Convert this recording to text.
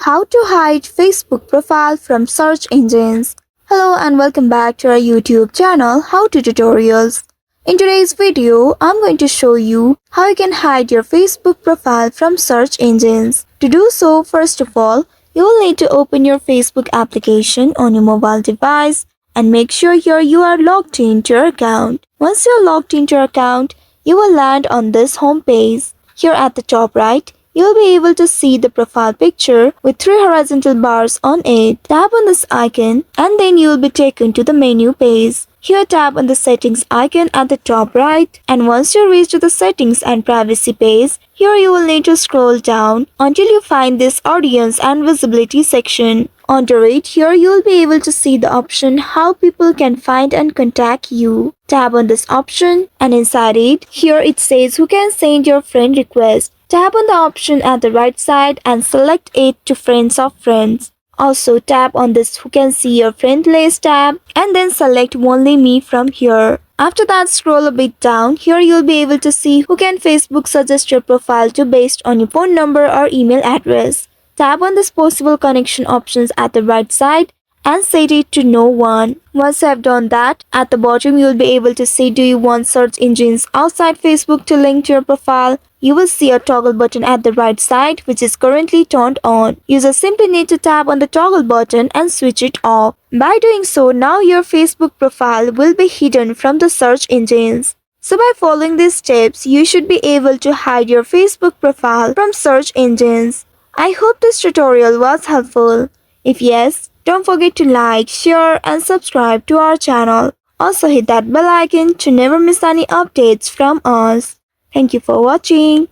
How to hide Facebook profile from search engines. Hello and welcome back to our YouTube channel How to Tutorials. In today's video, I'm going to show you how you can hide your Facebook profile from search engines. To do so, first of all, you will need to open your Facebook application on your mobile device and make sure here you are logged into your account. Once you're logged into your account, you will land on this home page. Here at the top right, you'll be able to see the profile picture with 3 horizontal bars on it. Tap on this icon and then you'll be taken to the menu page. Here tap on the settings icon at the top right, and once you reach to the settings and privacy page, here you will need to scroll down until you find this audience and visibility section. Under it, here you will be able to see the option how people can find and contact you. Tap on this option and inside it, here it says who can send your friend request. Tap on the option at the right side and select it to friends of friends. Also tap on this who can see your friend list tab and then select only me from here. After that, scroll a bit down. Here you'll be able to see who can Facebook suggest your profile to based on your phone number or email address. Tap on this possible connection options at the right side and set it to no one. Once you have done that, at the bottom you'll be able to see do you want search engines outside Facebook to link to your profile. You will see a toggle button at the right side which is currently turned on. Users simply need to tap on the toggle button and switch it off. By doing so, now your Facebook profile will be hidden from the search engines. So by following these steps, you should be able to hide your Facebook profile from search engines. I hope this tutorial was helpful. If yes, don't forget to like, share and subscribe to our channel. Also hit that bell icon to never miss any updates from us. Thank you for watching.